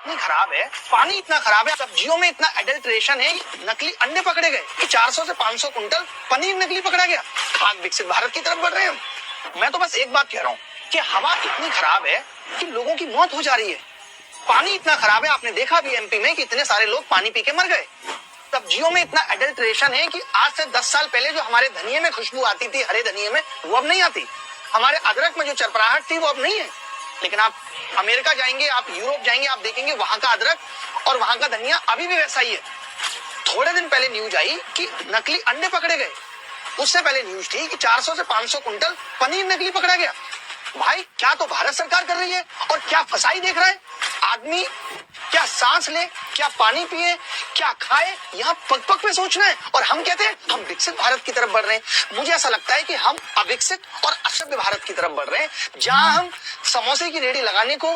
इतनी खराब है, पानी इतना खराब है, सब्जियों में इतना एडल्ट्रेशन है, नकली अंडे पकड़े गए कि 400 से 500 कुंटल पनीर नकली पकड़ा गया। खाक विकसित भारत की तरफ बढ़ रहे हैं हम। मैं तो बस एक बात कह रहा हूँ कि हवा इतनी खराब है कि लोगों की मौत हो जा रही है। पानी इतना खराब है, आपने देखा भी एमपी में कि इतने सारे लोग पानी पी के मर गए। सब्जियों में इतना एडल्ट्रेशन है कि आज से 10 साल पहले जो हमारे धनिये में खुशबू आती थी, हरे धनिये में, वो अब नहीं आती। हमारे अदरक में जो चरपराहट थी वो अब नहीं है। लेकिन आप अमेरिका जाएंगे, आप यूरोप जाएंगे, आप देखेंगे वहां का अदरक और वहां का धनिया अभी भी वैसा ही है। थोड़े दिन पहले न्यूज आई कि नकली अंडे पकड़े गए। उससे पहले न्यूज थी कि 400 से 500 कुंटल पनीर नकली पकड़ा गया। भाई क्या तो भारत सरकार कर रही है और क्या फसाई देख रहा है आदमी। क्या सांस ले, क्या पानी पिए, क्या खाए, यहाँ पग पग पे सोचना है। और हम कहते हैं हम विकसित भारत की तरफ बढ़ रहे हैं। मुझे ऐसा लगता है कि हम अविकसित और असभ्य भारत की तरफ बढ़ रहे हैं, जहां हम समोसे की रेडी लगाने को,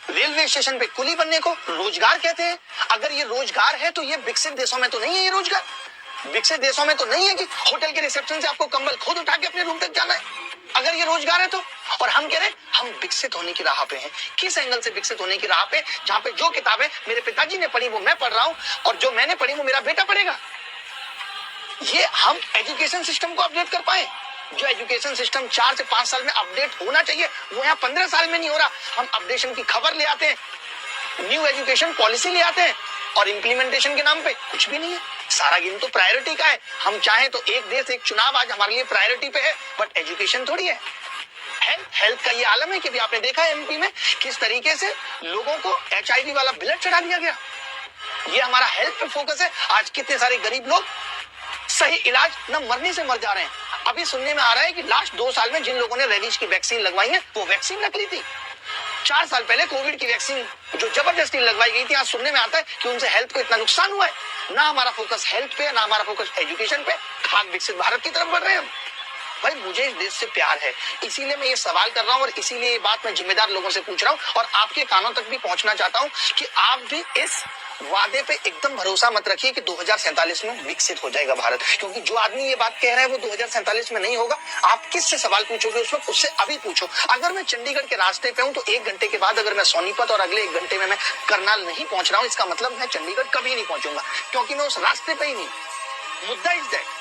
रेलवे स्टेशन पे कुली बनने को रोजगार कहते हैं। अगर ये रोजगार है तो ये विकसित देशों में तो नहीं है। ये रोजगार विकसित देशों में तो नहीं है कि होटल के रिसेप्शन से आपको कंबल खुद उठा के अपने रूम तक जाना है। अगर ये रोजगार है तो, और हम कह रहे हैं हम विकसित होने की राह पे हैं। किस एंगल से विकसित होने की राह पे? जहां पे जो किताबें मेरे पिताजी ने पढ़ी वो मैं पढ़ रहा हूं, और जो मैंने पढ़ी वो मेरा बेटा पढ़ेगा। ये हम एजुकेशन सिस्टम को अपडेट कर पाए। जो एजुकेशन सिस्टम 4 से 5 साल में अपडेट होना चाहिए वो यहाँ 15 साल में नहीं हो रहा। हम अपडेशन की खबर ले आते हैं, न्यू एजुकेशन पॉलिसी ले आते हैं, और इम्प्लीमेंटेशन के नाम पे कुछ भी नहीं है। सारा गेम तो प्रायोरिटी का है। हम चाहें तो एक देश एक चुनाव आज हमारे लिए प्रायोरिटी पे है, बट एजुकेशन थोड़ी है। हेल्थ का ये आलम है कि भी आपने देखा है एमपी में किस तरीके से लोगों को HIV वाला ब्लड चढ़ा दिया गया। ये हमारा हेल्थ पे फोकस है। आज कितने सारे गरीब लोग सही इलाज न मरने से मर जा रहे हैं। अभी सुनने में आ रहा है कि लास्ट 2 साल में जिन लोगों ने रेबीज की वैक्सीन लगवाई है वो वैक्सीन नकली थी। 4 साल पहले कोविड की वैक्सीन जो जबरदस्ती लगवाई गई थी, आज सुनने में आता है कि उनसे हेल्थ को इतना नुकसान हुआ है। ना हमारा फोकस हेल्थ पे, ना हमारा फोकस एजुकेशन पे। खाक विकसित भारत की तरफ बढ़ रहे हैं हम। भाई मुझे इस देश से प्यार है, इसीलिए मैं ये सवाल कर रहा हूँ, और इसीलिए ये बात मैं जिम्मेदार लोगों से पूछ रहा हूँ, और आपके कानों तक भी पहुंचना चाहता हूँ कि आप भी इस वादे पे एकदम भरोसा मत रखिए कि 2047 में विकसित हो जाएगा भारत। क्योंकि जो आदमी ये बात कह रहा है वो 2047 में नहीं होगा। आप किससे सवाल पूछोगे उस वक्त, उससे अभी पूछो। अगर मैं चंडीगढ़ के रास्ते पे हूँ तो 1 घंटे के बाद अगर मैं सोनीपत और अगले 1 घंटे में मैं करनाल नहीं पहुंच रहा हूँ, इसका मतलब मैं चंडीगढ़ कभी नहीं पहुंचूंगा, क्योंकि मैं उस रास्ते पे ही नहीं। मुद्दा इज दैट